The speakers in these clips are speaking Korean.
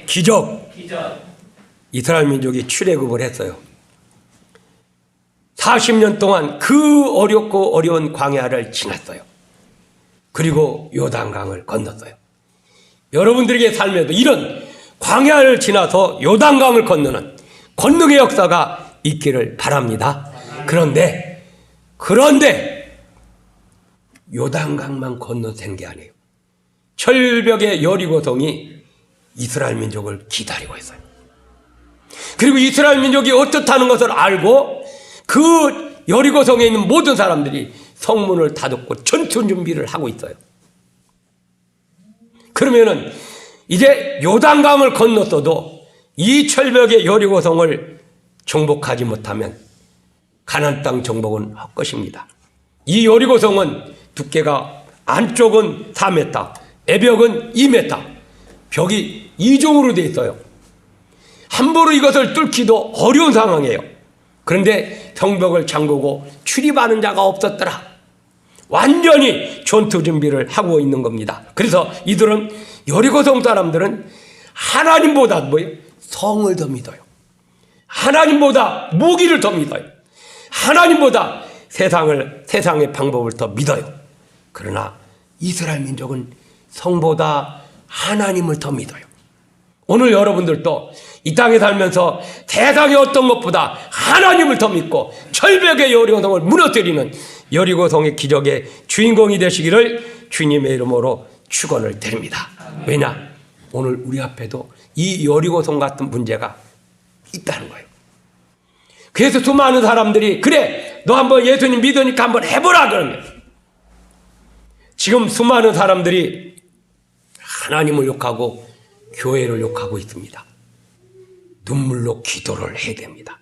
기적. 이스라엘 민족이 출애굽을 했어요. 40년 동안 그 어렵고 어려운 광야를 지났어요. 그리고 요단강을 건넜어요. 여러분들에게 삶에도 이런 광야를 지나서 요단강을 건너는 권능의 역사가 있기를 바랍니다. 그런데 요단강만 건너된 게 아니에요. 철벽의 여리고성이 이스라엘 민족을 기다리고 있어요. 그리고 이스라엘 민족이 어떻다는 것을 알고 그 여리고성에 있는 모든 사람들이 성문을 닫고 전투 준비를 하고 있어요. 그러면은 이제 요단강을 건넜어도 이 철벽의 여리고성을 정복하지 못하면 가나안 땅 정복은 헛것입니다. 이 여리고성은 두께가 안쪽은 4m, 애벽은 2m, 벽이 2종으로 되어 있어요. 함부로 이것을 뚫기도 어려운 상황이에요. 그런데 성벽을 잠그고 출입하는 자가 없었더라. 완전히 전투 준비를 하고 있는 겁니다. 그래서 이들은 여리고성 사람들은 하나님보다 뭐예요? 성을 더 믿어요. 하나님보다 무기를 더 믿어요. 하나님보다 세상의 방법을 더 믿어요. 그러나 이스라엘 민족은 성보다 하나님을 더 믿어요. 오늘 여러분들도 이 땅에 살면서 세상의 어떤 것보다 하나님을 더 믿고 철벽의 여리고성을 무너뜨리는 여리고성의 기적의 주인공이 되시기를 주님의 이름으로 축원을 드립니다. 왜냐? 오늘 우리 앞에도 이 여리고성 같은 문제가 있다는 거예요. 그래서 수많은 사람들이 그래 너 한번 예수님 믿으니까 한번 해보라 그러면 지금 수많은 사람들이 하나님을 욕하고 교회를 욕하고 있습니다. 눈물로 기도를 해야 됩니다.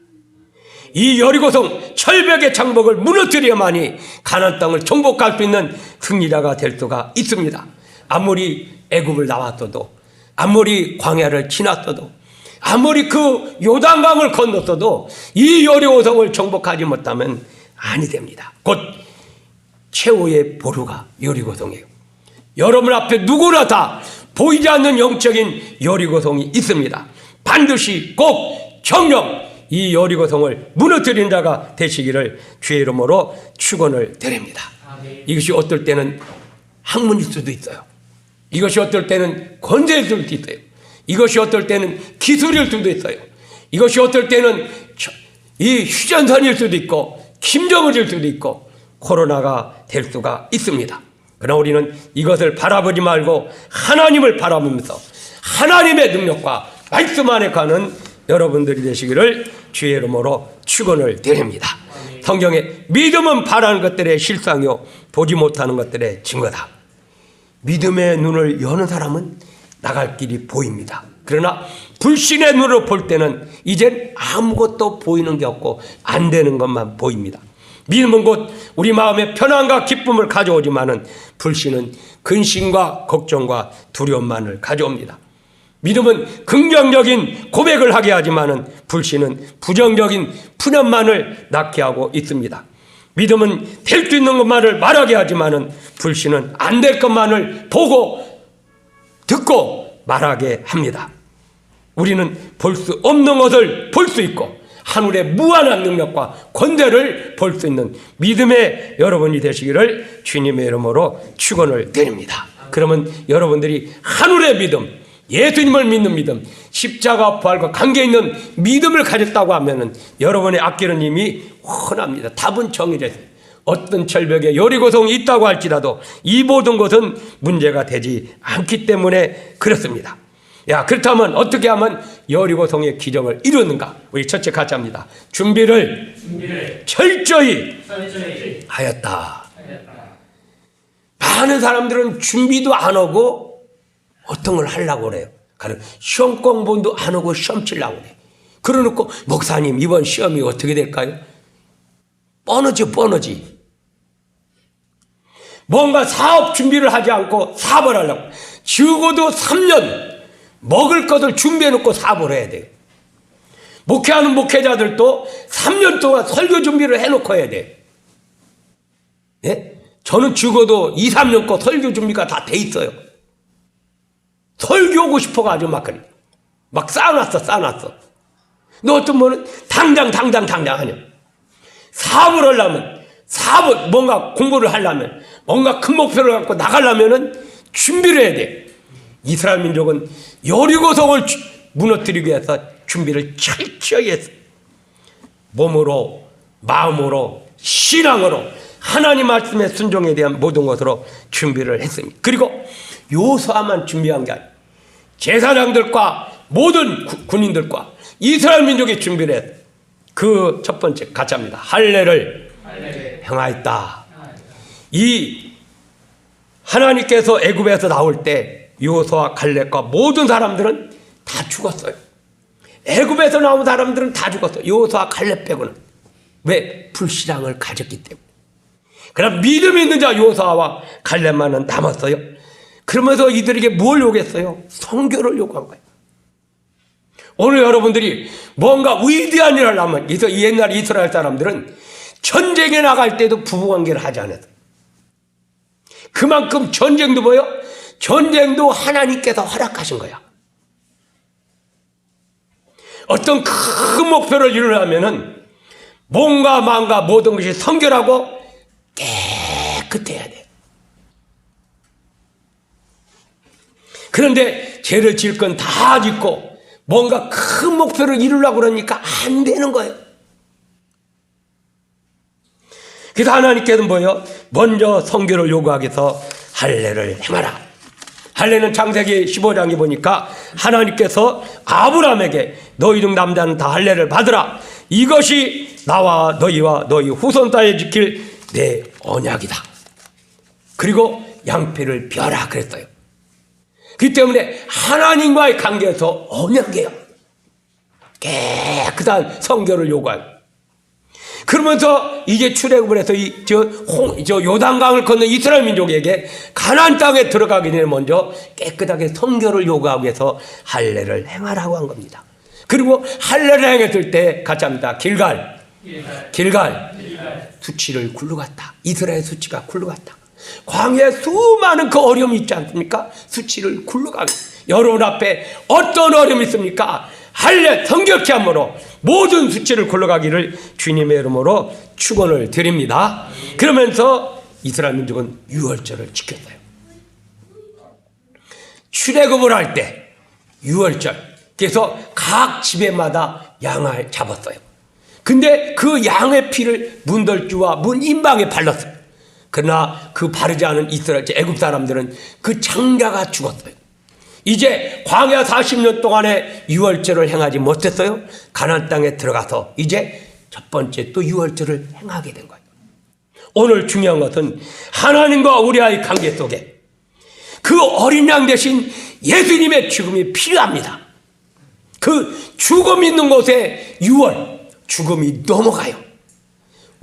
이 여리고성 철벽의 장벽을 무너뜨려야만이 가나안 땅을 정복할 수 있는 승리자가 될 수가 있습니다. 아무리 애굽을 나왔어도, 아무리 광야를 지났어도, 아무리 그 요단강을 건넜어도 이 여리고성을 정복하지 못하면 아니 됩니다. 곧 최후의 보루가 여리고성이에요. 여러분 앞에 누구나 다 보이지 않는 영적인 여리고성이 있습니다. 반드시 꼭 정령 이 여리고성을 무너뜨린 자가 되시기를 주의 이름으로 축원을 드립니다. 이것이 어떨 때는 학문일 수도 있어요. 이것이 어떨 때는 권세일 수도 있어요. 이것이 어떨 때는 기술일 수도 있어요. 이것이 어떨 때는 이 휴전선일 수도 있고 김정은일 수도 있고 코로나가 될 수가 있습니다. 그러나 우리는 이것을 바라보지 말고 하나님을 바라보면서 하나님의 능력과 말씀 안에 가는 여러분들이 되시기를 주의 이름으로 축원을 드립니다. 성경에 믿음은 바라는 것들의 실상이요 보지 못하는 것들의 증거다. 믿음의 눈을 여는 사람은 나갈 길이 보입니다. 그러나 불신의 눈으로 볼 때는 이젠 아무것도 보이는 게 없고 안 되는 것만 보입니다. 믿음은 곧 우리 마음에 편안과 기쁨을 가져오지만은 불신은 근심과 걱정과 두려움만을 가져옵니다. 믿음은 긍정적인 고백을 하게 하지만은 불신은 부정적인 푸념만을 낳게 하고 있습니다. 믿음은 될 수 있는 것만을 말하게 하지만은 불신은 안 될 것만을 보고 듣고 말하게 합니다. 우리는 볼 수 없는 것을 볼 수 있고 하늘의 무한한 능력과 권세를 볼 수 있는 믿음의 여러분이 되시기를 주님의 이름으로 축원을 드립니다. 그러면 여러분들이 하늘의 믿음, 예수님을 믿는 믿음, 십자가 부활과 관계 있는 믿음을 가졌다고 하면은 여러분의 앞길은 이미 훤합니다. 답은 정해졌어요. 어떤 철벽에 여리고성이 있다고 할지라도 이 모든 것은 문제가 되지 않기 때문에 그렇습니다. 그렇다면 어떻게 하면 여리고성의 기적을 이루는가? 우리 첫째 같이 합니다. 준비를 철저히 하였다. 많은 사람들은 준비도 안 하고 어떤 걸 하려고 그래요. 시험 공부도 안 하고 시험 치려고 그래요. 그러놓고 목사님 이번 시험이 어떻게 될까요? 뻔하지. 뭔가 사업 준비를 하지 않고 사업을 하려고. 적어도 3년 먹을 것을 준비해놓고 사업을 해야 돼요. 목회하는 목회자들도 3년 동안 설교 준비를 해놓고 해야 돼요. 예? 저는 적어도 2, 3년 거 설교 준비가 다 돼 있어요. 설교하고 싶어가지고 막 쌓아놨어. 너 어떤 분은 당장 하냐. 사업을 하려면, 뭔가 공부를 하려면, 뭔가 큰 목표를 갖고 나가려면은 준비를 해야 돼. 이스라엘 민족은 여리고성을 무너뜨리기 위해서 준비를 철저히 했어. 몸으로, 마음으로, 신앙으로, 하나님 말씀의 순종에 대한 모든 것으로 준비를 했습니다. 그리고 요소아만 준비한 게 아니라 제사장들과 모든 군인들과 이스라엘 민족이 준비를 했어요. 그 첫 번째 가짜입니다. 할례를 행하였다. 이 하나님께서 애굽에서 나올 때 요소와 갈렙과 모든 사람들은 다 죽었어요. 애굽에서 나온 사람들은 다 죽었어요. 요소와 갈렙 빼고는. 왜? 불신앙을 가졌기 때문에. 그럼 믿음이 있는 자 요소와 갈렙만은 남았어요. 그러면서 이들에게 뭘 요구했어요? 성교를 요구한 거예요. 오늘 여러분들이 뭔가 위대한 일을 하면, 옛날 이스라엘 사람들은 전쟁에 나갈 때도 부부관계를 하지 않았어요. 그만큼 전쟁도 뭐예요? 전쟁도 하나님께서 허락하신 거야. 어떤 큰 목표를 이루려면은 몸과 마음과 모든 것이 성결하고 깨끗해야 돼. 그런데 죄를 지을 건 다 짓고 뭔가 큰 목표를 이루려고 그러니까 안 되는 거예요. 그래서 하나님께서는 뭐예요? 먼저 성결을 요구하기 위해서 할례를 행하라. 할례는 창세기 15장에 보니까 하나님께서 아브라함에게 너희 중 남자는 다 할례를 받으라. 이것이 나와 너희와 너희 후손다에 지킬 내 언약이다. 그리고 양피를 벼라 그랬어요. 그렇기 때문에 하나님과의 관계에서 언약이에요. 깨끗한 성결을 요구하고. 그러면서 이제 출애굽을 해서 저 요단강을 건넌 이스라엘 민족에게 가나안 땅에 들어가기 전에 먼저 깨끗하게 성결을 요구하기 위해서 할례를 행하라고 한 겁니다. 그리고 할례를 행했을 때 같이 합니다. 길갈 수치를 굴러갔다. 이스라엘 수치가 굴러갔다. 광야에 수많은 그 어려움이 있지 않습니까? 수치를 굴러가고. 여러분 앞에 어떤 어려움이 있습니까? 할례 성결케 함으로 모든 수치를 굴러가기를 주님의 이름으로 축원을 드립니다. 그러면서 이스라엘 민족은 유월절을 지켰어요. 출애굽을 할 때 유월절, 그래서 각 집에마다 양을 잡았어요. 근데 그 양의 피를 문덜주와 문 인방에 발랐어요. 그러나 그 바르지 않은 이스라엘 애굽 사람들은 그 장자가 죽었어요. 이제 광야 40년 동안에 유월절을 행하지 못했어요. 가나안 땅에 들어가서 이제 첫 번째 또 유월절을 행하게 된 거예요. 오늘 중요한 것은 하나님과 우리와의 관계 속에 그 어린 양 대신 예수님의 죽음이 필요합니다. 그 죽음 있는 곳에 유월, 죽음이 넘어가요.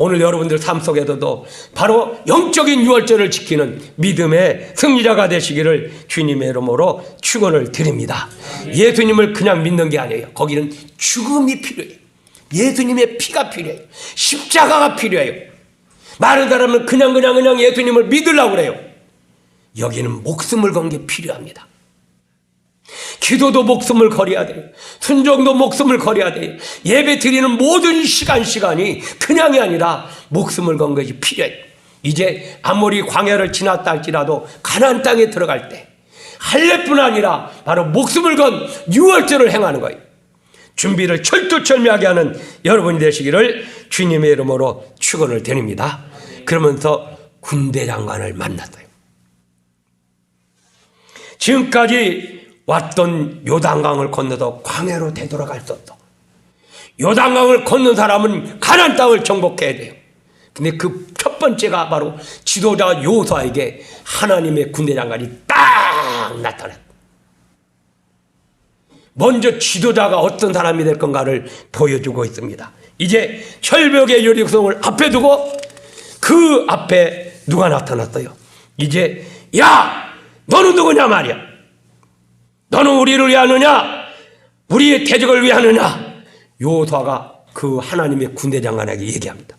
오늘 여러분들 삶 속에서도 바로 영적인 유월절을 지키는 믿음의 승리자가 되시기를 주님의 이름으로 축원을 드립니다. 예수님을 그냥 믿는 게 아니에요. 거기는 죽음이 필요해요. 예수님의 피가 필요해요. 십자가가 필요해요. 많은 사람은 그냥 예수님을 믿으려고 그래요. 여기는 목숨을 건 게 필요합니다. 기도도 목숨을 걸어야 돼요. 순종도 목숨을 걸어야 돼요. 예배 드리는 모든 시간이 그냥이 아니라 목숨을 건 것이 필요해요. 이제 아무리 광야를 지났다 할지라도 가나안 땅에 들어갈 때 할례뿐 아니라 바로 목숨을 건 유월절을 행하는 거예요. 준비를 철두철미하게 하는 여러분이 되시기를 주님의 이름으로 축원을 드립니다. 그러면서 군대 장관을 만났어요. 지금까지 왔던 요단강을 건너서 광야로 되돌아갈 수 없어. 요단강을 건넌 사람은 가나안 땅을 정복해야 돼요. 근데 그 첫 번째가 바로 지도자 요수아에게 하나님의 군대 장관이 딱 나타났다. 먼저 지도자가 어떤 사람이 될 건가를 보여주고 있습니다. 이제 철벽의 여리고성을 앞에 두고 그 앞에 누가 나타났어요? 이제 야 너는 누구냐 말이야. 너는 우리를 위하느냐? 우리의 대적을 위하느냐? 요수아가 그 하나님의 군대 장관에게 얘기합니다.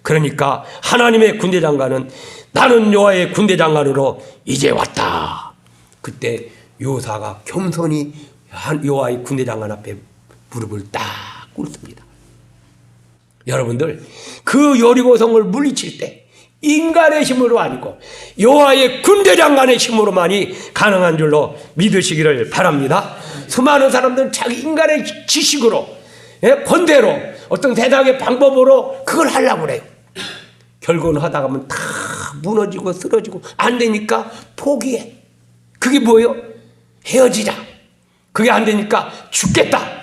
그러니까 하나님의 군대 장관은 나는 여호와의 군대 장관으로 이제 왔다. 그때 요사가 겸손히 여호와의 군대장관 앞에 무릎을 딱 꿇습니다. 여러분들, 그 여리고성을 물리칠 때 인간의 힘으로 아니고 여호와의 군대장관의 힘으로만이 가능한 줄로 믿으시기를 바랍니다. 수많은 사람들은 자기 인간의 지식으로, 권대로, 어떤 세상의 방법으로 그걸 하려고 그래요. 결국은 하다 보면 다 무너지고 쓰러지고 안 되니까 포기해. 그게 뭐예요? 헤어지자. 그게 안 되니까 죽겠다.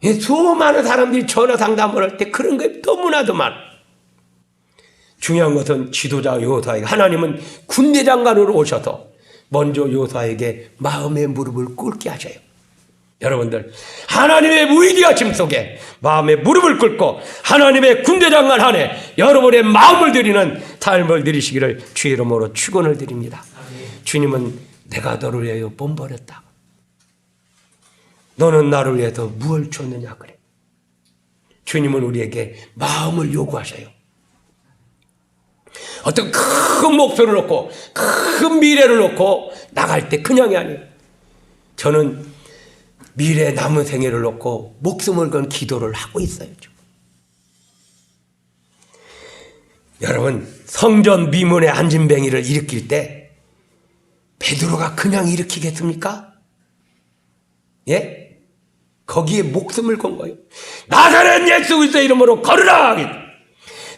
수많은 사람들이 전화 상담을 할 때 그런 게 너무나도 많아. 중요한 것은 지도자 요사에게, 하나님은 군대장관으로 오셔서 먼저 요사에게 마음의 무릎을 꿇게 하셔요. 여러분들, 하나님의 위대하심 속에 마음의 무릎을 꿇고 하나님의 군대장관 안에 여러분의 마음을 드리는 삶을 드리시기를 주의 이름으로 축원을 드립니다. 주님은 내가 너를 위하여 몸버렸다. 너는 나를 위해서 무엇을 줬느냐 그래. 주님은 우리에게 마음을 요구하셔요. 어떤 큰 목표를 놓고 큰 미래를 놓고 나갈 때 그냥이 아니에요. 저는 미래 남은 생애를 놓고 목숨을 건 기도를 하고 있어요. 여러분, 성전 미문의 안진뱅이를 일으킬 때 베드로가 그냥 일으키겠습니까? 예? 거기에 목숨을 건 거예요. 나사렛 예수 그리스도의 이름으로 걸으라!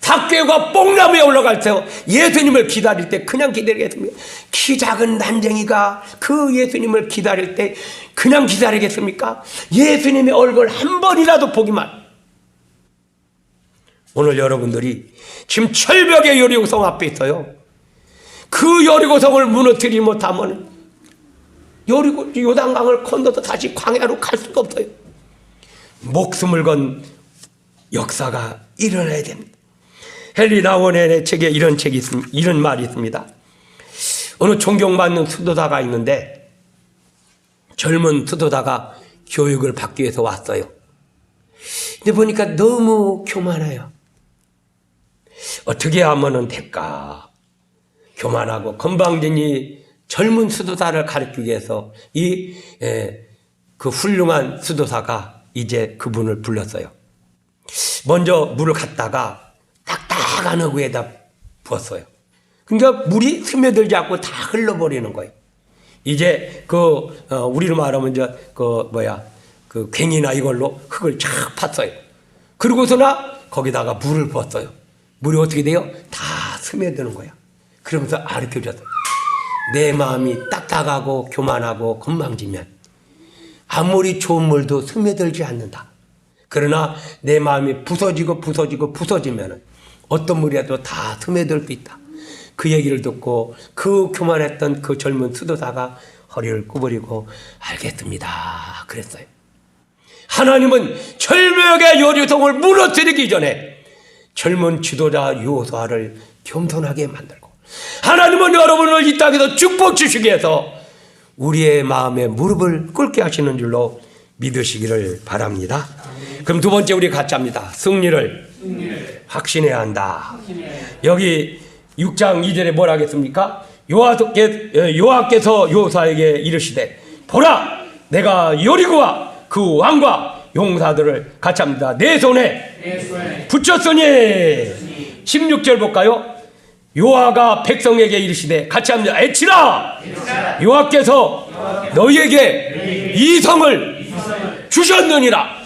삭개오가 뽕나무에 올라갈 때 예수님을 기다릴 때 그냥 기다리겠습니까? 키 작은 난쟁이가 그 예수님을 기다릴 때 그냥 기다리겠습니까? 예수님의 얼굴 한 번이라도 보기만. 오늘 여러분들이 지금 철벽의 여리고성 앞에 있어요. 그 여리고성을 무너뜨리지 못하면 요단강을 건너서 다시 광야로 갈 수가 없어요. 목숨을 건 역사가 일어나야 됩니다. 헨리 나원의 책에 이런 말이 있습니다. 어느 존경받는 수도사가 있는데 젊은 수도사가 교육을 받기 위해서 왔어요. 근데 보니까 너무 교만해요. 어떻게 하면 될까? 교만하고 건방진이 젊은 수도사를 가르치기 위해서 그 훌륭한 수도사가 이제 그분을 불렀어요. 먼저 물을 갖다가 딱딱한 허구에다 부었어요. 그러니까 물이 스며들지 않고 다 흘러버리는 거예요. 이제 우리로 말하면 그 괭이나 이걸로 흙을 쫙 팠어요. 그러고서나 거기다가 물을 부었어요. 물이 어떻게 돼요? 다 스며드는 거야. 그러면서 가르쳐줬어요. 내 마음이 딱딱하고 교만하고 건방지면 아무리 좋은 물도 스며들지 않는다. 그러나 내 마음이 부서지면 어떤 물이라도 다 스며들 수 있다. 그 얘기를 듣고 그 교만했던 그 젊은 수도사가 허리를 구부리고 알겠습니다 그랬어요. 하나님은 철벽의 여리고성을 무너뜨리기 전에 젊은 지도자 요사를 겸손하게 만들고, 하나님은 여러분을 이 땅에서 축복 주시기 위해서 우리의 마음에 무릎을 꿇게 하시는 줄로 믿으시기를 바랍니다. 그럼 두 번째 우리 같이 합니다. 승리를 확신해야 한다. 여기 6장 2절에 뭐라 하겠습니까? 여호와께서 요사에게 이르시되 보라, 내가 여리고와 그 왕과 용사들을 같이 합니다. 내 손에 붙였으니. 16절 볼까요? 여호와가 백성에게 이르시되 같이 합니다. 애치라! 여호와께서 너희에게 이 성을 주셨느니라.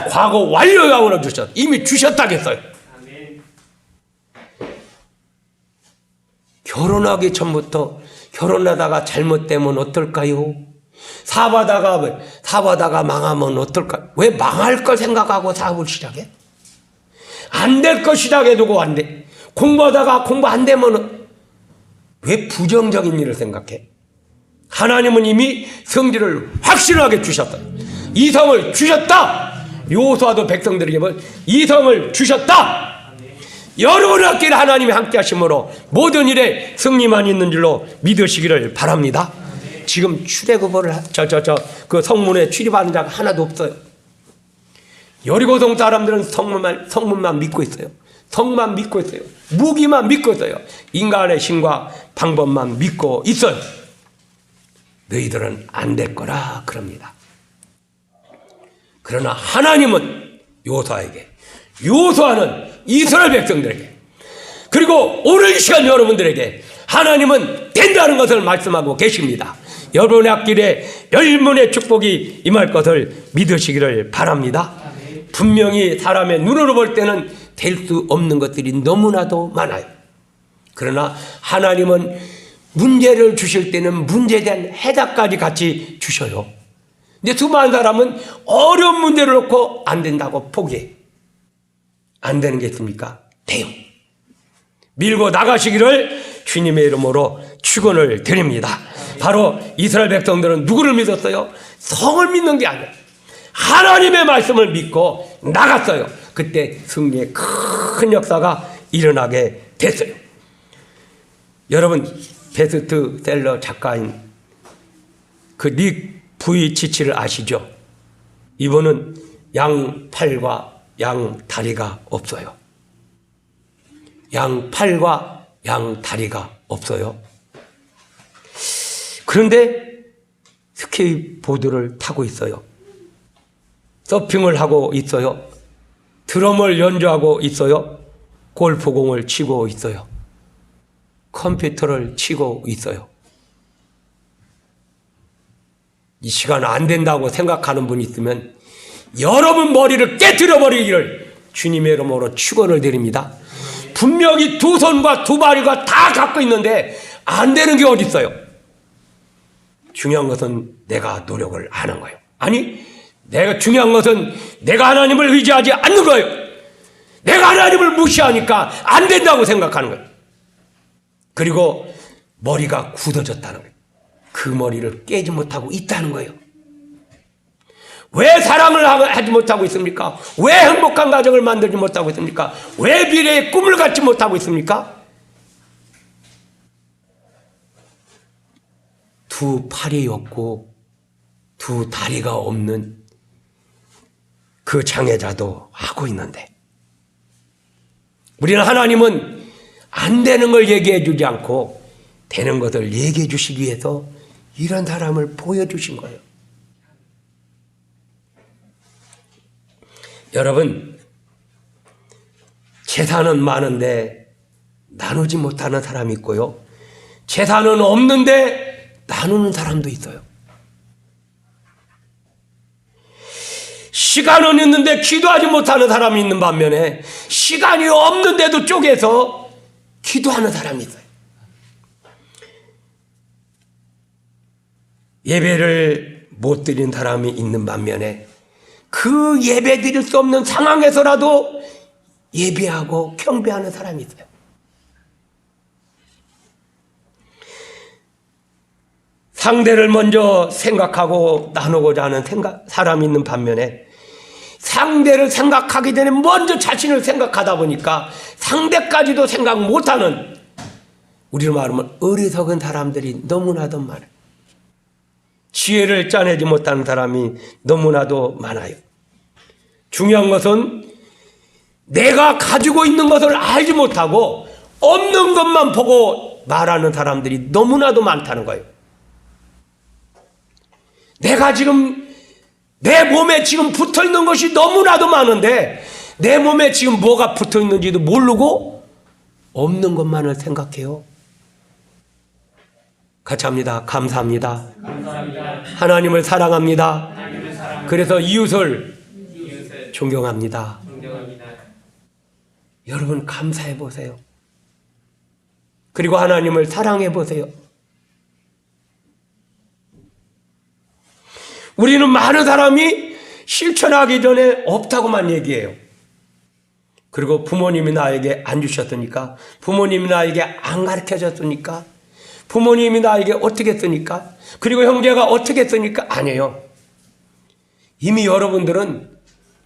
과거 완료형으로 주셨. 이미 주셨다겠어요. 결혼하기 전부터 결혼하다가 잘못되면 어떨까요? 사업하다가 망하면 어떨까요? 왜 망할 걸 생각하고 사업을 시작해? 안 될 거 시작해두고 안 돼. 공부하다가 공부 안 되면 왜 부정적인 일을 생각해? 하나님은 이미 성질을 확실하게 주셨어요. 이성을 주셨다. 요호수아도 백성들에게 이성을 주셨다. 여러분의 앞길 하나님이 함께 하심으로 모든 일에 승리만 있는 줄로 믿으시기를 바랍니다. 지금 출애굽을 그 성문에 출입하는 자가 하나도 없어요. 여리고성 사람들은 성문만 믿고 있어요. 성만 믿고 있어요. 무기만 믿고 있어요. 인간의 힘과 방법만 믿고 있어요. 너희들은 안 될 거라 그럽니다. 그러나 하나님은 요호수아에게, 요호수아는 이스라엘 백성들에게, 그리고 오늘 이 시간 여러분들에게 하나님은 된다는 것을 말씀하고 계십니다. 여러분의 앞길에 열문의 축복이 임할 것을 믿으시기를 바랍니다. 분명히 사람의 눈으로 볼 때는 될 수 없는 것들이 너무나도 많아요. 그러나 하나님은 문제를 주실 때는 문제에 대한 해답까지 같이 주셔요. 근데 수많은 사람은 어려운 문제를 놓고 안 된다고 포기해. 안 되는 게 있습니까? 돼요. 밀고 나가시기를 주님의 이름으로 축원을 드립니다. 바로 이스라엘 백성들은 누구를 믿었어요? 성을 믿는 게 아니에요. 하나님의 말씀을 믿고 나갔어요. 그때 승리의 큰 역사가 일어나게 됐어요. 여러분, 베스트셀러 작가인 그 닉 부이치치를 아시죠? 이분은 양팔과 양다리가 없어요. 양팔과 양다리가 없어요. 그런데 스케이트보드를 타고 있어요. 서핑을 하고 있어요. 드럼을 연주하고 있어요. 골프공을 치고 있어요. 컴퓨터를 치고 있어요. 이 시간 안 된다고 생각하는 분이 있으면 여러분 머리를 깨뜨려 버리기를 주님의 이름으로 축원을 드립니다. 분명히 두 손과 두 발과 다 갖고 있는데 안 되는 게 어디 있어요? 중요한 것은 내가 노력을 하는 거예요. 아니, 중요한 것은 내가 하나님을 의지하지 않는 거예요. 내가 하나님을 무시하니까 안 된다고 생각하는 거예요. 그리고 머리가 굳어졌다는 거예요. 그 머리를 깨지 못하고 있다는 거예요. 왜 사랑을 하지 못하고 있습니까? 왜 행복한 가정을 만들지 못하고 있습니까? 왜 미래의 꿈을 갖지 못하고 있습니까? 두 팔이 없고 두 다리가 없는 그 장애자도 하고 있는데, 우리는 하나님은 안 되는 걸 얘기해 주지 않고 되는 것을 얘기해 주시기 위해서 이런 사람을 보여주신 거예요. 여러분, 재산은 많은데 나누지 못하는 사람이 있고요. 재산은 없는데 나누는 사람도 있어요. 시간은 있는데 기도하지 못하는 사람이 있는 반면에 시간이 없는데도 쪼개서 기도하는 사람이 있어요. 예배를 못 드린 사람이 있는 반면에 그 예배 드릴 수 없는 상황에서라도 예배하고 경배하는 사람이 있어요. 상대를 먼저 생각하고 나누고자 하는 사람이 있는 반면에 상대를 생각하기 전에 먼저 자신을 생각하다 보니까 상대까지도 생각 못하는, 우리로 말하면 어리석은 사람들이 너무나도 많아요. 지혜를 짜내지 못하는 사람이 너무나도 많아요. 중요한 것은 내가 가지고 있는 것을 알지 못하고 없는 것만 보고 말하는 사람들이 너무나도 많다는 거예요. 내가 지금 내 몸에 지금 붙어 있는 것이 너무나도 많은데 내 몸에 지금 뭐가 붙어 있는지도 모르고 없는 것만을 생각해요. 같이 합니다. 감사합니다. 감사합니다. 하나님을 사랑합니다. 그래서 이웃을 존경합니다. 여러분, 감사해 보세요. 그리고 하나님을 사랑해 보세요. 우리는 많은 사람이 실천하기 전에 없다고만 얘기해요. 그리고 부모님이 나에게 안 주셨으니까, 부모님이 나에게 안 가르쳐줬으니까, 부모님이 나에게 어떻게 했으니까, 그리고 형제가 어떻게 했으니까, 아니에요. 이미 여러분들은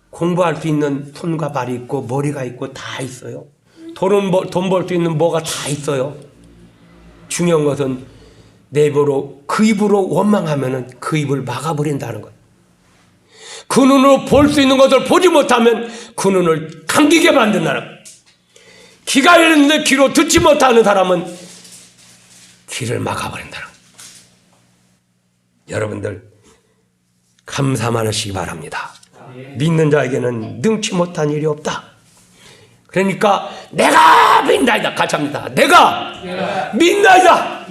공부할 수 있는 손과 발이 있고 머리가 있고 다 있어요. 돈 벌 수 있는 뭐가 다 있어요. 중요한 것은 내 입으로, 그 입으로 원망하면은 그 입을 막아버린다는 것. 그 눈으로 볼 수 있는 것을 보지 못하면 그 눈을 감기게 만든다는 것. 귀가 열렸는데 귀로 듣지 못하는 사람은 귀를 막아버린다는 것. 여러분들 감사만 하시기 바랍니다. 믿는 자에게는 능치 못한 일이 없다. 그러니까 내가 믿나이다. 같이 합니다. 내가 믿나이다.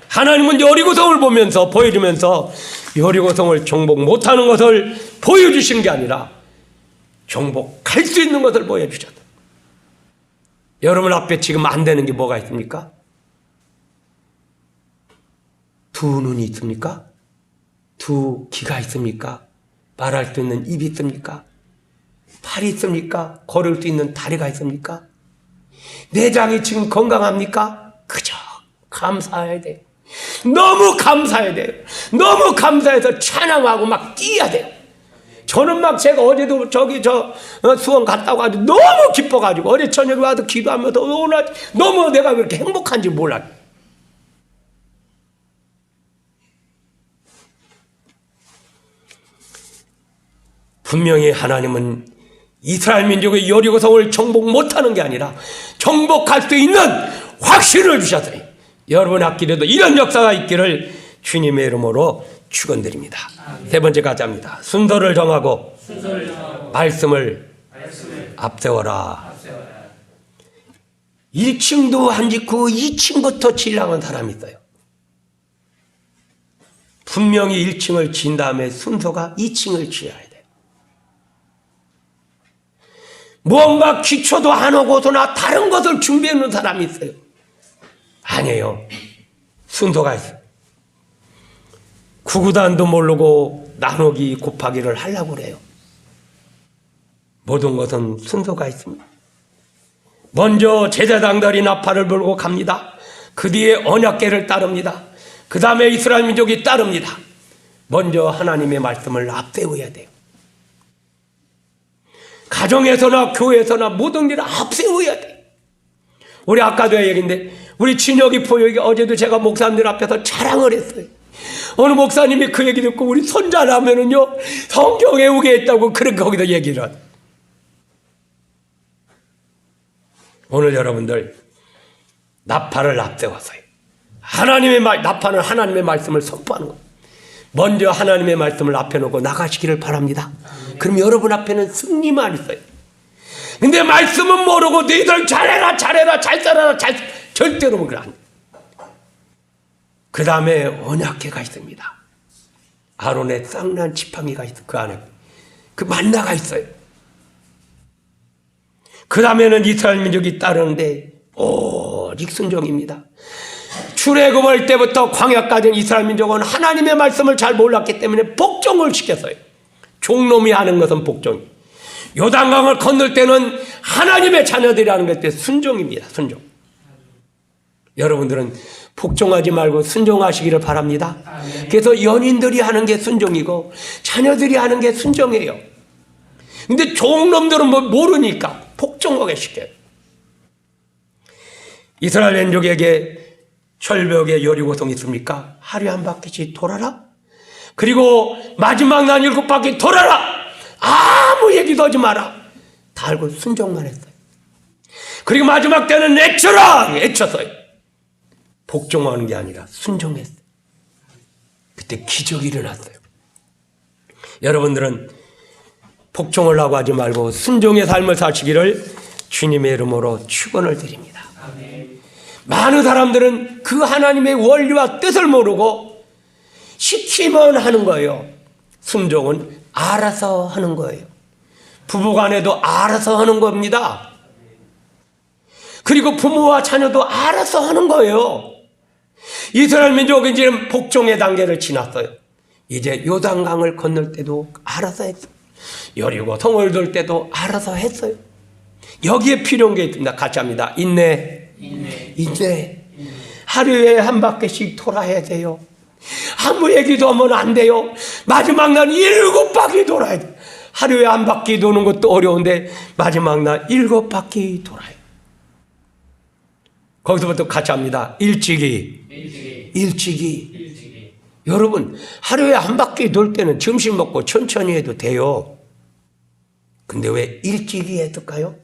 하나님은 여리고성을 보면서 보여주면서 여리고성을 정복 못하는 것을 보여주신 게 아니라 정복할 수 있는 것을 보여주셨다. 여러분 앞에 지금 안 되는 게 뭐가 있습니까? 두 눈이 있습니까? 두 귀가 있습니까? 말할 수 있는 입이 있습니까? 팔이 있습니까? 걸을 수 있는 다리가 있습니까? 내장이 지금 건강합니까? 그저 감사해야 돼요. 너무 감사해야 돼요. 너무 감사해서 찬양하고 막 뛰어야 돼요. 저는 막 제가 어제도 수원 갔다 와가지고 너무 기뻐가지고 어제 저녁에 와서 기도하면서 오늘 너무 내가 왜 이렇게 행복한지 몰라요. 분명히 하나님은 이스라엘 민족의 여리고성을 정복 못하는 게 아니라 정복할 수 있는 확신을 주셨어요. 여러분 앞길에도 이런 역사가 있기를 주님의 이름으로 축원드립니다. 세 번째 가자입니다. 순서를 정하고 말씀을 앞세워라. 1층도 안 짓고 2층부터 지으려는 사람이 있어요. 분명히 1층을 지은 다음에 순서가 2층을 지어야 돼요. 무언가 기초도 안 오고서나 다른 것을 준비해 놓은 사람이 있어요. 아니에요. 순서가 있어요. 구구단도 모르고 나누기 곱하기를 하려고 그래요. 모든 것은 순서가 있습니다. 먼저 제사장들이 나팔을 불고 갑니다. 그 뒤에 언약궤를 따릅니다. 그 다음에 이스라엘 민족이 따릅니다. 먼저 하나님의 말씀을 앞세워야 돼요. 가정에서나 교회에서나 모든 일을 앞세워야 돼. 우리 아까도 얘기인데 우리 진혁이 포역이 어제도 제가 목사님들 앞에서 자랑을 했어요. 어느 목사님이 그 얘기 듣고 우리 손자라면은요 성경 외우게 했다고 그렇게 거기서 얘기를 하죠. 오늘 여러분들 나팔을 앞세웠어요. 나팔은 하나님의 말씀을 선포하는 거예요. 먼저 하나님의 말씀을 앞에 놓고 나가시기를 바랍니다. 그럼 여러분 앞에는 승리만 있어요. 근데 말씀은 모르고 너희들 잘해라 잘 살아라 절대로 그걸 안 해요. 그 다음에 언약궤가 있습니다. 아론의 쌍난 지팡이가 있어. 그 안에 그 만나가 있어요. 그 다음에는 이스라엘 민족이 따르는데 오직 순종입니다. 출애굽할 때부터 광야까지는 이스라엘 민족은 하나님의 말씀을 잘 몰랐기 때문에 복종을 시켰어요. 종놈이 하는 것은 복종. 요단강을 건널 때는 하나님의 자녀들이 하는 것 때 순종입니다. 순종. 여러분들은 복종하지 말고 순종하시기를 바랍니다. 그래서 연인들이 하는 게 순종이고 자녀들이 하는 게 순종이에요. 근데 종놈들은 모르니까 복종하게 시켜요. 이스라엘 민족에게 철벽에 여리고성이 있습니까? 하루에 한 바퀴씩 돌아라. 그리고 마지막 날 7바퀴 돌아라. 아무 얘기도 하지 마라. 다 알고 순종만 했어요. 그리고 마지막 때는 애쳤어요. 복종하는 게 아니라 순종했어요. 그때 기적이 일어났어요. 여러분들은 복종을 하고 하지 말고 순종의 삶을 사시기를 주님의 이름으로 축원을 드립니다. 많은 사람들은 그 하나님의 원리와 뜻을 모르고 시키면 하는 거예요. 순종은 알아서 하는 거예요. 부부간에도 알아서 하는 겁니다. 그리고 부모와 자녀도 알아서 하는 거예요. 이스라엘 민족은 이제 복종의 단계를 지났어요. 이제 요단강을 건널 때도 알아서 했어요. 여리고 성을 돌 때도 알아서 했어요. 여기에 필요한 게 있습니다. 같이 합니다. 인내. 하루에 한 바퀴씩 돌아야 돼요. 아무 얘기도 하면 안 돼요. 마지막 날 7바퀴 돌아야 돼요. 하루에 한 바퀴 도는 것도 어려운데 마지막 날 7바퀴 돌아요. 거기서부터 같이 합니다. 일찍이. 여러분 하루에 한 바퀴 돌 때는 점심 먹고 천천히 해도 돼요. 근데 왜 일찍이 했을까요?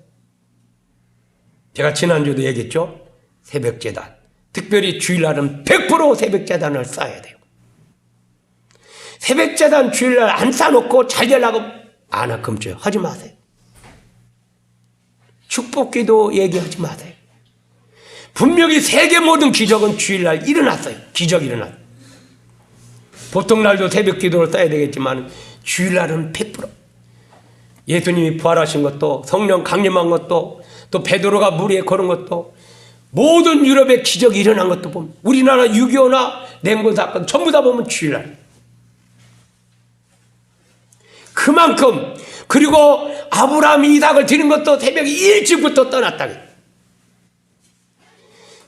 제가 지난주도 얘기했죠. 새벽재단. 특별히 주일날은 100% 새벽재단을 쌓아야 돼요. 새벽재단 주일날 안 싸놓고 잘 되려고 안 금줘요. 하지 마세요. 축복기도 얘기하지 마세요. 분명히 세계 모든 기적은 주일날 일어났어요. 기적이 일어났어요. 보통 날도 새벽 기도를 써야 되겠지만 주일날은 100%. 예수님이 부활하신 것도 성령 강림한 것도 또 베드로가 물 위에 걸은 것도 모든 유럽의 기적이 일어난 것도 보면 우리나라 6.25나 냉군 사건 전부 다 보면 주일날. 그만큼 그리고 아브라함이 이삭을 드린 것도 새벽 일찍부터 떠났다.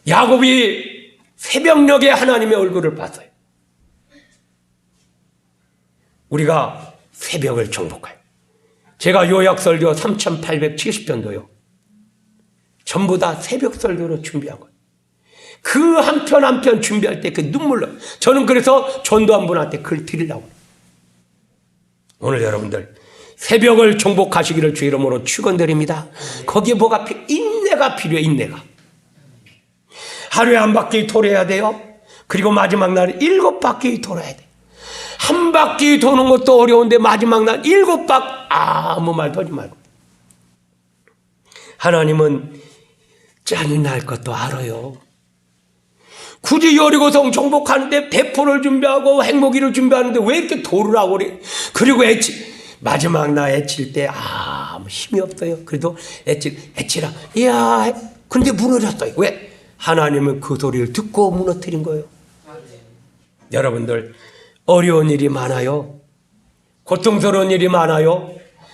야곱이 새벽녘에 하나님의 얼굴을 봤어요. 우리가 새벽을 정복해요. 제가 요약설교 3870편도요. 전부 다 새벽 설교로 준비한 거예요. 그 한 편 한 편 준비할 때 그 눈물로. 저는 그래서 전도한 분한테 글 드리려고. 오늘 여러분들 새벽을 정복하시기를 주 이름으로 축원드립니다. 거기에 뭐가 인내가 필요해. 인내가. 하루에 한 바퀴 돌아야 돼요. 그리고 마지막 날 7바퀴 돌아야 돼. 한 바퀴 도는 것도 어려운데 마지막 날 7바퀴 아무 말도 하지 말고. 하나님은 짠이 날 것도 알아요. 굳이 여리고성 정복하는데 배포를 준비하고 행복이를 준비하는데 왜 이렇게 도르라고 그래. 그리고 마지막 날 애칠 때 아무 힘이 없어요. 그래도 애치라. 이야, 근데 무너졌어요. 왜? 하나님은 그 소리를 듣고 무너뜨린 거예요. 여러분들 어려운 일이 많아요. 고통스러운 일이 많아요.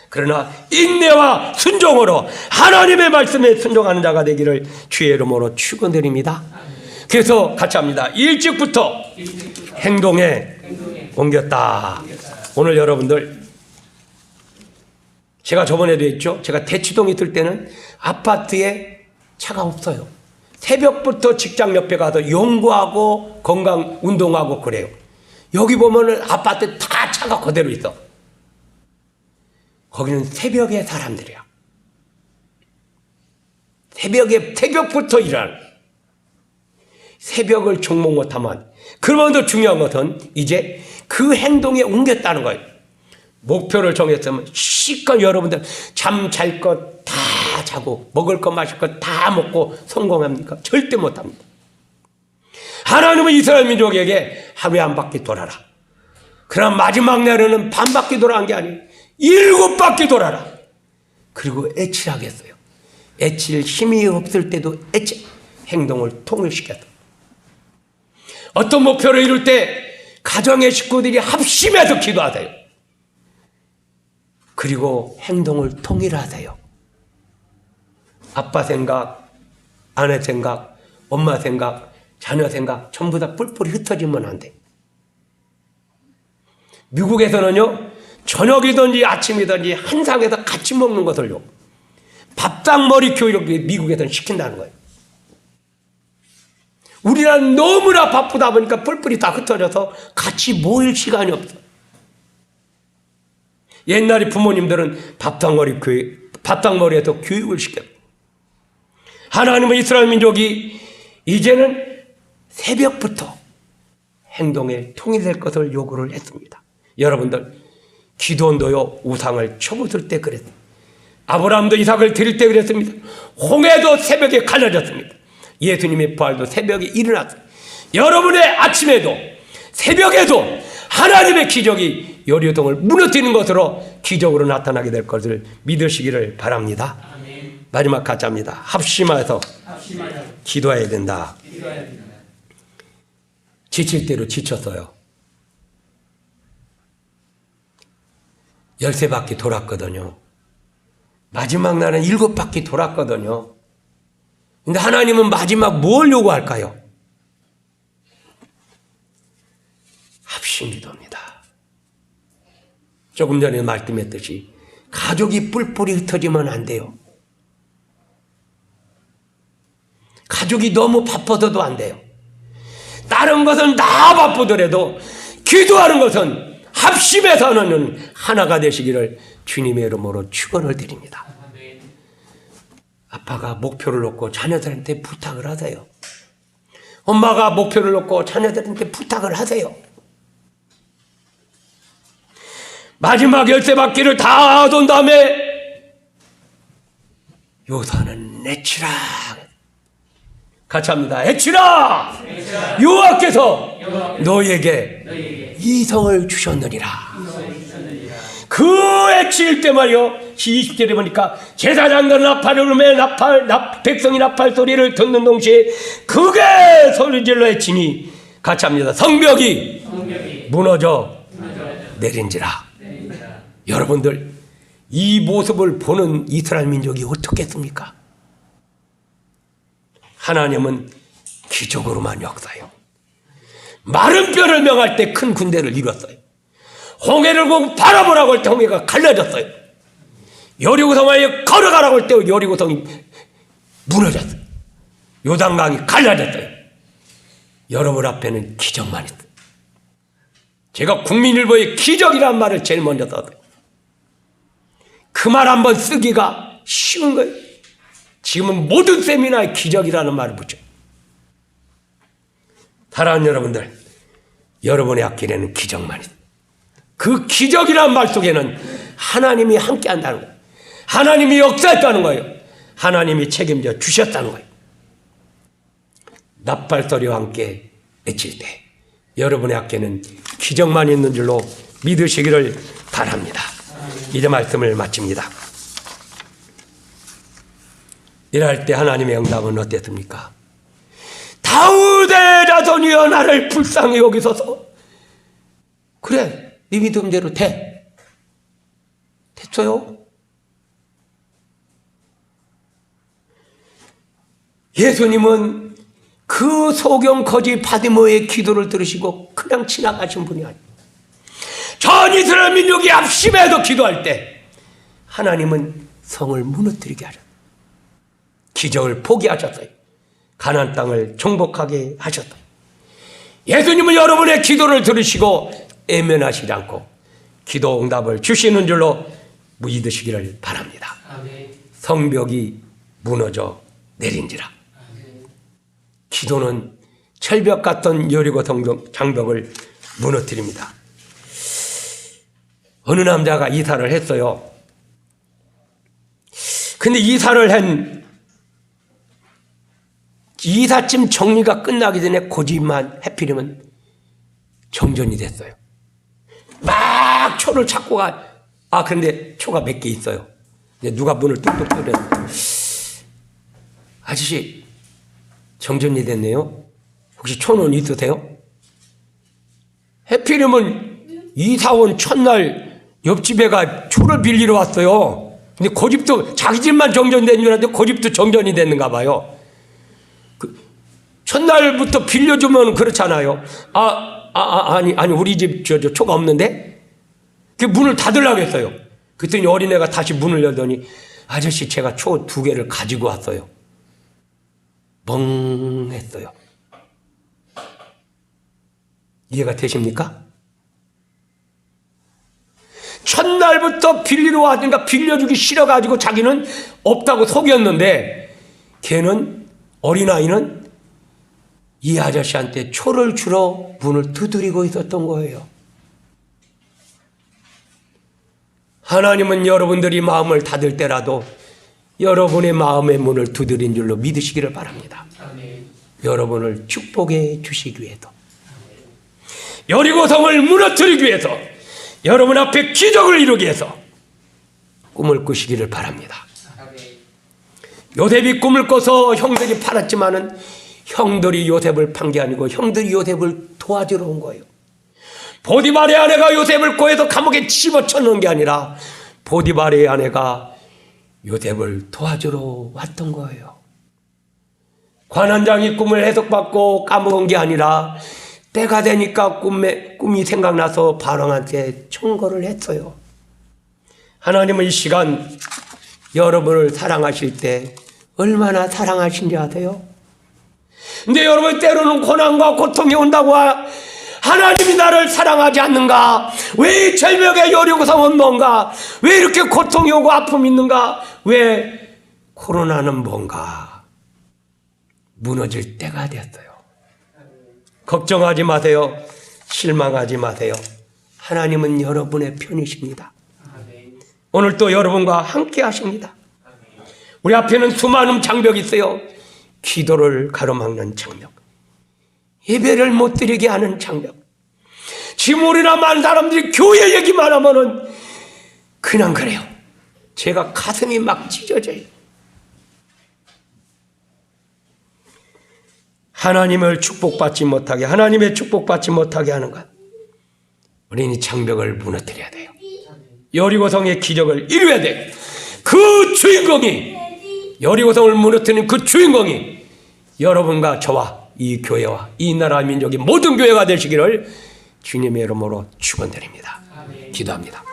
그러나 인내와 순종으로 하나님의 말씀에 순종하는 자가 되기를 주의 이름으로 축원드립니다. 그래서 같이 합니다. 일찍부터 행동에 옮겼다. 오늘 여러분들 제가 저번에도 했죠. 제가 대치동에 있을 때는 아파트에 차가 없어요. 새벽부터 직장 옆에 가서 연구하고 건강 운동하고 그래요. 여기 보면은 아파트 다 차가 그대로 있어. 거기는 새벽에 사람들이야. 새벽부터 일하는. 새벽을 정복 못하면 그러면 더 중요한 것은 이제 그 행동에 옮겼다는 거예요. 목표를 정했으면 실컷 여러분들 잠 잘 것 다 자고 먹을 것 마실 것 다 먹고 성공합니까? 절대 못합니다. 하나님은 이스라엘 민족에게 하루에 한 바퀴 돌아라. 그럼 마지막 날에는 반 바퀴 돌아간 게 아니에요. 7바퀴 돌아라. 그리고 애칠하겠어요. 애칠 힘이 없을 때도 행동을 통일시켰다. 어떤 목표를 이룰 때 가정의 식구들이 합심해서 기도하세요. 그리고 행동을 통일하세요. 아빠 생각, 아내 생각, 엄마 생각, 자녀 생각 전부 다 뿔뿔이 흩어지면 안 돼. 미국에서는요, 저녁이든지 아침이든지 한 상에서 같이 먹는 것을요, 밥상머리 교육을 미국에서는 시킨다는 거예요. 우리나라는 너무나 바쁘다 보니까 뿔뿔이 다 흩어져서 같이 모일 시간이 없어. 옛날에 부모님들은 밥상머리에서 교육을 시켰어요. 하나님은 이스라엘 민족이 이제는 새벽부터 행동에 통일될 것을 요구를 했습니다. 여러분들, 기도원도요, 우상을 쳐부술 때 그랬습니다. 아브라함도 이삭을 드릴 때 그랬습니다. 홍해도 새벽에 갈라졌습니다. 예수님의 부활도 새벽에 일어났습니다. 여러분의 아침에도 새벽에도 하나님의 기적이 여리고성을 무너뜨리는 것으로 기적으로 나타나게 될 것을 믿으시기를 바랍니다. 아멘. 마지막 가짜입니다. 합심해서 기도해야 된다. 지칠 대로 지쳤어요. 13바퀴 돌았거든요. 마지막 날은 7바퀴 돌았거든요. 근데 하나님은 마지막 뭘 요구할까요? 합심기도입니다. 조금 전에 말씀했듯이 가족이 뿔뿔이 흩어지면 안 돼요. 가족이 너무 바빠서도 안 돼요. 다른 것은 다 바쁘더라도 기도하는 것은 합심해서 하는 하나가 되시기를 주님의 이름으로 축원을 드립니다. 아빠가 목표를 놓고 자녀들한테 부탁을 하세요. 엄마가 목표를 놓고 자녀들한테 부탁을 하세요. 마지막 열쇠 바퀴를 다 돈 다음에 요사는 내치라. 같이 합니다. 애치라. 여호와께서 너에게 이성을 주셨느니라. 그 애칠 때 말이요, 20절에 보니까 제사장들은 나팔을 울매 백성이 나팔 소리를 듣는 동시에 크게 소리질러 애치니, 같이 합니다. 성벽이 무너져 내린지라. 여러분들, 이 모습을 보는 이스라엘 민족이 어떻겠습니까? 하나님은 기적으로만 역사해요. 마른 뼈를 명할 때 큰 군대를 이뤘어요. 홍해를 보고 바라보라고 할 때 홍해가 갈라졌어요. 여리고성에 걸어가라고 할 때 여리고성이 무너졌어요. 요단강이 갈라졌어요. 여러분 앞에는 기적만 있어요. 제가 국민일보에 기적이란 말을 제일 먼저 썼어요. 그 말 한번 쓰기가 쉬운 거예요. 지금은 모든 세미나에 기적이라는 말을 붙여요. 사랑하는 여러분들, 여러분의 앞길에는 기적만 있어요. 그 기적이라는 말 속에는 하나님이 함께 한다는 거예요. 하나님이 역사했다는 거예요. 하나님이 책임져 주셨다는 거예요. 나팔소리와 함께 외칠 때 여러분의 앞에는 기적만 있는 줄로 믿으시기를 바랍니다. 이제 말씀을 마칩니다. 이럴 때 하나님의 응답은 어땠습니까? 다윗의 자손이여 나를 불쌍히 여기소서. 그래, 네 믿음대로 됐어요. 예수님은 그 소경 거지 바디모의 기도를 들으시고 그냥 지나가신 분이 아니에요. 전 이스라엘 민족이 합심해서 기도할 때 하나님은 성을 무너뜨리게 하셨어요. 기적을 포기하셨어요. 가나안 땅을 정복하게 하셨어요. 예수님은 여러분의 기도를 들으시고 애면하시지 않고 기도 응답을 주시는 줄로 믿으시기를 바랍니다. 성벽이 무너져 내린지라. 기도는 철벽 같던 여리고 장벽을 무너뜨립니다. 어느 남자가 이사를 했어요. 근데 이사를 한 이사쯤 정리가 끝나기 전에 고집만 해필이면 정전이 됐어요. 막 초를 찾고 그런데 초가 몇 개 있어요. 누가 문을 뚝뚝 뚫었는데, 아저씨 정전이 됐네요. 혹시 초는 있으세요? 해필이면 이사원 첫날 옆집애가 초를 빌리러 왔어요. 근데 고집도 자기 집만 정전된 줄 알았는데 고집도 정전이 됐는가 봐요. 첫날부터 빌려주면 그렇잖아요. 아니 우리 집 초가 없는데? 그 문을 닫으려고 했어요. 그랬더니 어린애가 다시 문을 열더니 아저씨 제가 초 2개를 가지고 왔어요. 멍했어요. 이해가 되십니까? 첫날부터 빌리러 왔으니까 빌려주기 싫어가지고 자기는 없다고 속였는데 걔는 어린아이는 이 아저씨한테 초를 주러 문을 두드리고 있었던 거예요. 하나님은 여러분들이 마음을 닫을 때라도 여러분의 마음의 문을 두드린 줄로 믿으시기를 바랍니다. 여러분을 축복해 주시기 위해서, 여리고성을 무너뜨리기 위해서, 여러분 앞에 기적을 이루기 위해서 꿈을 꾸시기를 바랍니다. 요셉이 꿈을 꿔서 형들이 팔았지만은 형들이 요셉을 판 게 아니고 형들이 요셉을 도와주러 온 거예요. 보디발의 아내가 요셉을 고해서 감옥에 집어넣는 게 아니라 보디발의 아내가 요셉을 도와주러 왔던 거예요. 관원장이 꿈을 해석받고 까먹은 게 아니라 때가 되니까 꿈이 생각나서 바로한테 청구를 했어요. 하나님은 이 시간 여러분을 사랑하실 때 얼마나 사랑하신지 아세요? 근데 여러분 때로는 고난과 고통이 온다고 하나님이 나를 사랑하지 않는가? 왜 이 절벽에 여리고성은 뭔가? 왜 이렇게 고통이 오고 아픔이 있는가? 왜 코로나는 뭔가? 무너질 때가 됐어요. 걱정하지 마세요. 실망하지 마세요. 하나님은 여러분의 편이십니다. 오늘 또 여러분과 함께 하십니다. 우리 앞에는 수많은 장벽이 있어요. 기도를 가로막는 장벽, 예배를 못 드리게 하는 장벽. 지금 우리나 많은 사람들이 교회 얘기만 하면은 그냥 그래요. 제가 가슴이 막 찢어져요. 하나님을 축복받지 못하게, 하나님의 축복받지 못하게 하는 것, 우리는 이 장벽을 무너뜨려야 돼요. 여리고성의 기적을 이루어야 돼요. 그 주인공이, 여리고성을 무너뜨리는 그 주인공이 여러분과 저와 이 교회와 이 나라 민족이 모든 교회가 되시기를 주님의 이름으로 축원드립니다. 기도합니다.